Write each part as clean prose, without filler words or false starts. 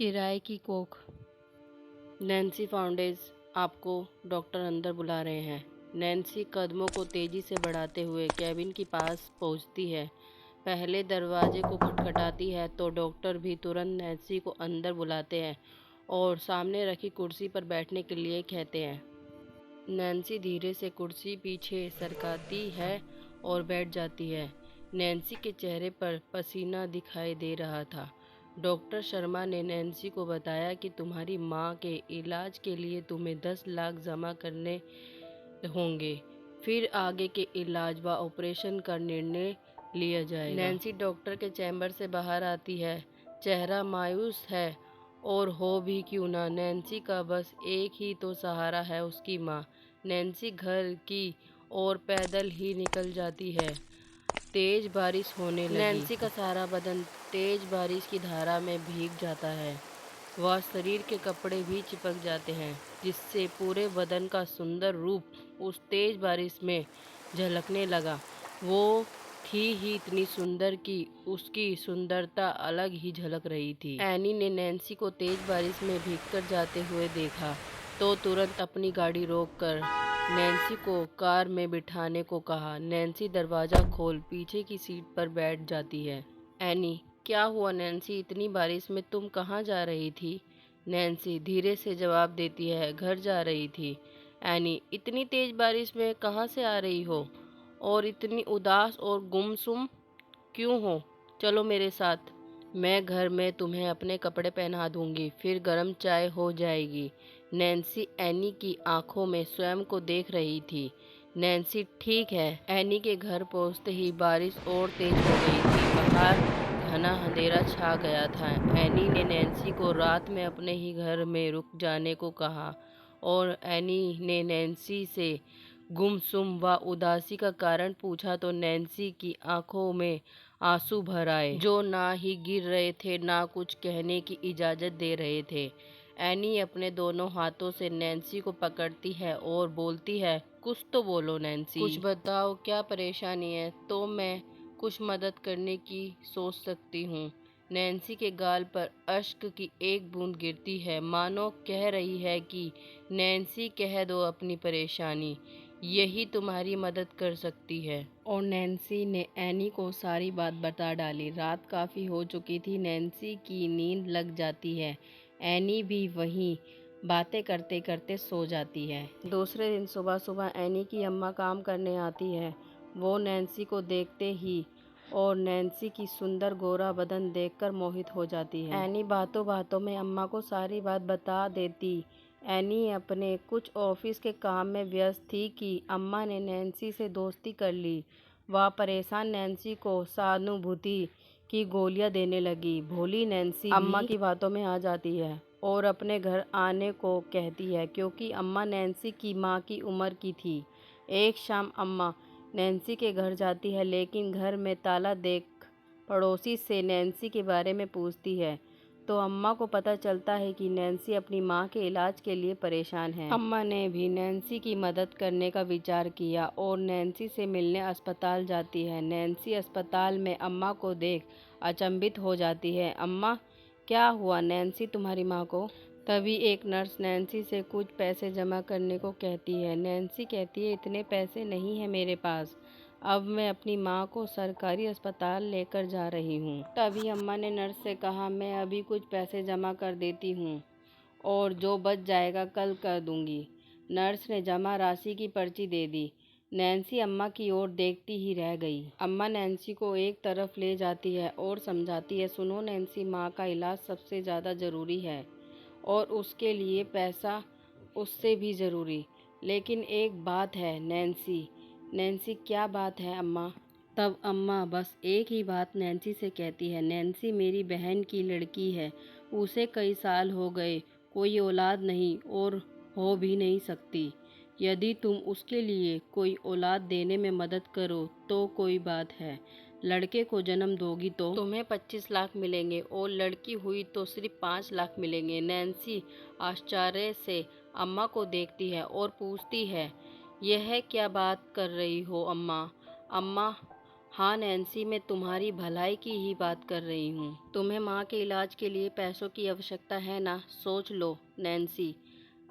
किराए की कोख। नैन्सी फाउंडेज, आपको डॉक्टर अंदर बुला रहे हैं। नैन्सी कदमों को तेजी से बढ़ाते हुए कैबिन के पास पहुंचती है। पहले दरवाजे को खटखटाती है तो डॉक्टर भी तुरंत नैन्सी को अंदर बुलाते हैं और सामने रखी कुर्सी पर बैठने के लिए कहते हैं। नैन्सी धीरे से कुर्सी पीछे सरकाती है और बैठ जाती है। नैन्सी के चेहरे पर पसीना दिखाई दे रहा था। डॉक्टर शर्मा ने नैन्सी को बताया कि तुम्हारी माँ के इलाज के लिए तुम्हें 10 लाख जमा करने होंगे, फिर आगे के इलाज व ऑपरेशन का निर्णय लिया जाएगा। नैन्सी डॉक्टर के चैम्बर से बाहर आती है। चेहरा मायूस है और हो भी क्यों ना, नैन्सी का बस एक ही तो सहारा है, उसकी माँ। नैन्सी घर की ओर पैदल ही निकल जाती है। तेज बारिश होने लगी। नैन्सी का सारा बदन तेज बारिश की धारा में भीग जाता है। वह शरीर के कपड़े भी चिपक जाते हैं, जिससे पूरे बदन का सुंदर रूप उस तेज बारिश में झलकने लगा। वो थी ही इतनी सुंदर कि उसकी सुंदरता अलग ही झलक रही थी। एनी ने नैन्सी को तेज बारिश में भीगकर जाते हुए देखा तो तुरंत अपनी गाड़ी रोककर नैन्सी को कार में बिठाने को कहा। नैन्सी दरवाज़ा खोल पीछे की सीट पर बैठ जाती है। एनी, क्या हुआ नैन्सी, इतनी बारिश में तुम कहाँ जा रही थी? नैन्सी धीरे से जवाब देती है, घर जा रही थी। एनी, इतनी तेज बारिश में कहाँ से आ रही हो और इतनी उदास और गुमसुम क्यों हो? चलो मेरे साथ, मैं घर में तुम्हें अपने कपड़े पहना दूंगी, फिर गर्म चाय हो जाएगी। नैन्सी एनी की आंखों में स्वयं को देख रही थी। नैन्सी, ठीक है। एनी के घर पहुंचते ही बारिश और तेज हो गई थी। बाहर घना अंधेरा छा गया था। एनी ने नैन्सी को रात में अपने ही घर में रुक जाने को कहा और एनी ने नैन्सी से गुमसुम व उदासी का कारण पूछा तो नैन्सी की आंखों में आंसू भर आए, जो ना ही गिर रहे थे ना कुछ कहने की इजाज़त दे रहे थे। एनी अपने दोनों हाथों से नैन्सी को पकड़ती है और बोलती है, कुछ तो बोलो नैन्सी, कुछ बताओ, क्या परेशानी है? तो मैं कुछ मदद करने की सोच सकती हूँ। नैन्सी के गाल पर अश्क की एक बूंद गिरती है, मानो कह रही है कि नैन्सी कह दो अपनी परेशानी, यही तुम्हारी मदद कर सकती है। और नैन्सी ने एनी को सारी बात बता डाली। रात काफ़ी हो चुकी थी। नैन्सी की नींद लग जाती है। एनी भी वहीं बातें करते करते सो जाती है। दूसरे दिन सुबह सुबह एनी की अम्मा काम करने आती है। वो नैन्सी को देखते ही और नैन्सी की सुंदर गोरा बदन देखकर मोहित हो जाती है। एनी बातों बातों में अम्मा को सारी बात बता देती। एनी अपने कुछ ऑफिस के काम में व्यस्त थी कि अम्मा ने नैन्सी से दोस्ती कर ली। वह परेशान नैन्सी को सहानुभूति की गोलियां देने लगी। भोली नैन्सी अम्मा की बातों में आ जाती है और अपने घर आने को कहती है, क्योंकि अम्मा नैन्सी की माँ की उम्र की थी। एक शाम अम्मा नैन्सी के घर जाती है, लेकिन घर में ताला देख पड़ोसी से नैन्सी के बारे में पूछती है तो अम्मा को पता चलता है कि नैन्सी अपनी माँ के इलाज के लिए परेशान है। अम्मा ने भी नैन्सी की मदद करने का विचार किया और नैन्सी से मिलने अस्पताल जाती है। नैन्सी अस्पताल में अम्मा को देख अचंभित हो जाती है। अम्मा, क्या हुआ नैन्सी तुम्हारी माँ को? तभी एक नर्स नैन्सी से कुछ पैसे जमा करने को कहती है। नैन्सी कहती है, इतने पैसे नहीं है मेरे पास, अब मैं अपनी माँ को सरकारी अस्पताल लेकर जा रही हूँ। तभी अम्मा ने नर्स से कहा, मैं अभी कुछ पैसे जमा कर देती हूँ और जो बच जाएगा कल कर दूँगी। नर्स ने जमा राशि की पर्ची दे दी। नैन्सी अम्मा की ओर देखती ही रह गई। अम्मा नैन्सी को एक तरफ ले जाती है और समझाती है, सुनो नैन्सी, माँ का इलाज सबसे ज़्यादा ज़रूरी है और उसके लिए पैसा उससे भी ज़रूरी। लेकिन एक बात है नैन्सी। नैन्सी, क्या बात है अम्मा? तब अम्मा बस एक ही बात नैन्सी से कहती है, नैन्सी मेरी बहन की लड़की है, उसे कई साल हो गए, कोई औलाद नहीं और हो भी नहीं सकती। यदि तुम उसके लिए कोई औलाद देने में मदद करो तो कोई बात है, लड़के को जन्म दोगी तो तुम्हें 25 लाख मिलेंगे और लड़की हुई तो सिर्फ 5 लाख मिलेंगे। नैन्सी आश्चर्य से अम्मा को देखती है और पूछती है, यह क्या बात कर रही हो अम्मा? अम्मा, हाँ नैन्सी, मैं तुम्हारी भलाई की ही बात कर रही हूँ। तुम्हें माँ के इलाज के लिए पैसों की आवश्यकता है ना? सोच लो नैन्सी।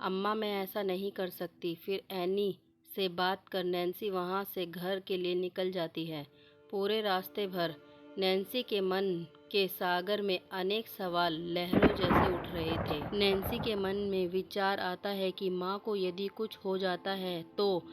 अम्मा, मैं ऐसा नहीं कर सकती। फिर एनी से बात कर नैन्सी वहाँ से घर के लिए निकल जाती है। पूरे रास्ते भर नैन्सी के मन के सागर में अनेक सवाल लहरों जैसे उठ रहे थे। नैन्सी के मन में विचार आता है कि माँ को यदि कुछ हो जाता है तो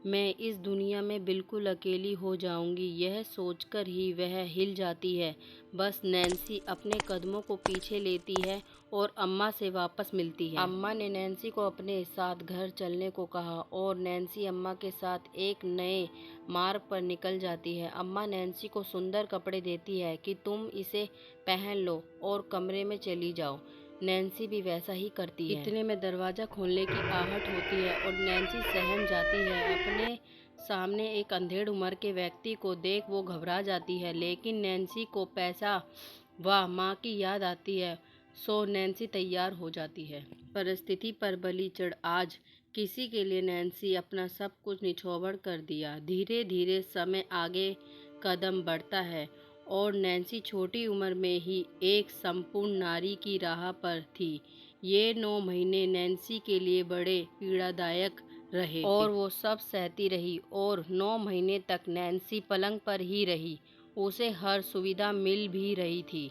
मैं इस दुनिया में बिल्कुल अकेली हो जाऊंगी। यह सोचकर ही वह हिल जाती है। बस नैन्सी अपने कदमों को पीछे लेती है और अम्मा से वापस मिलती है। अम्मा ने नैन्सी को अपने साथ घर चलने को कहा और नैन्सी अम्मा के साथ एक नए मार्ग पर निकल जाती है। अम्मा नैन्सी को सुंदर कपड़े देती है कि तुम इसे पहन लो और कमरे में चली जाओ। नैन्सी भी वैसा ही करती है। इतने में दरवाज़ा खोलने की आहट होती है और नैन्सी सहम जाती है। अपने सामने एक अंधेड़ उम्र के व्यक्ति को देख वो घबरा जाती है, लेकिन नैन्सी को पैसा व माँ की याद आती है, सो नैन्सी तैयार हो जाती है। परिस्थिति पर बलि चढ़ आज किसी के लिए नैन्सी अपना सब कुछ निछावर कर दिया। धीरे धीरे समय आगे कदम बढ़ता है और नैन्सी छोटी उम्र में ही एक संपूर्ण नारी की राह पर थी। ये 9 महीने नैन्सी के लिए बड़े पीड़ादायक रहे और वो सब सहती रही और 9 महीने तक नैन्सी पलंग पर ही रही। उसे हर सुविधा मिल भी रही थी।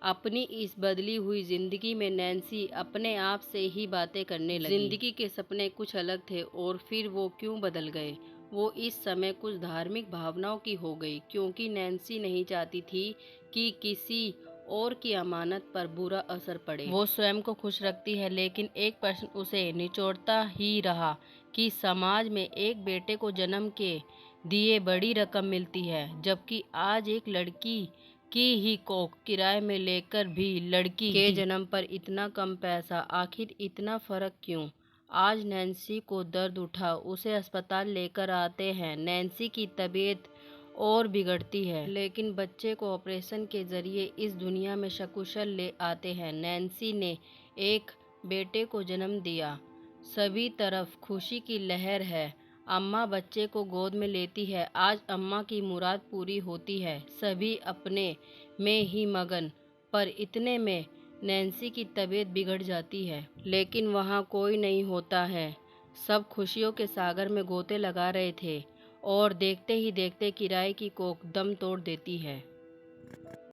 अपनी इस बदली हुई जिंदगी में नैन्सी अपने आप से ही बातें करने लगी। जिंदगी के सपने कुछ अलग थे और फिर वो क्यों बदल गए? वो इस समय कुछ धार्मिक भावनाओं की हो गई, क्योंकि नैन्सी नहीं चाहती थी कि किसी और की अमानत पर बुरा असर पड़े। वो स्वयं को खुश रखती है, लेकिन एक प्रश्न उसे निचोड़ता ही रहा कि समाज में एक बेटे को जन्म के दिए बड़ी रकम मिलती है, जबकि आज एक लड़की की ही कोख किराए में लेकर भी लड़की के जन्म पर इतना कम पैसा। आखिर इतना फर्क क्यों? आज नैन्सी को दर्द उठा, उसे अस्पताल लेकर आते हैं। नैन्सी की तबीयत और बिगड़ती है, लेकिन बच्चे को ऑपरेशन के जरिए इस दुनिया में सकुशल ले आते हैं। नैन्सी ने एक बेटे को जन्म दिया। सभी तरफ खुशी की लहर है। अम्मा बच्चे को गोद में लेती है। आज अम्मा की मुराद पूरी होती है। सभी अपने में ही मगन, पर इतने में नैन्सी की तबीयत बिगड़ जाती है। लेकिन वहाँ कोई नहीं होता है। सब खुशियों के सागर में गोते लगा रहे थे और देखते ही देखते किराए की कोख दम तोड़ देती है।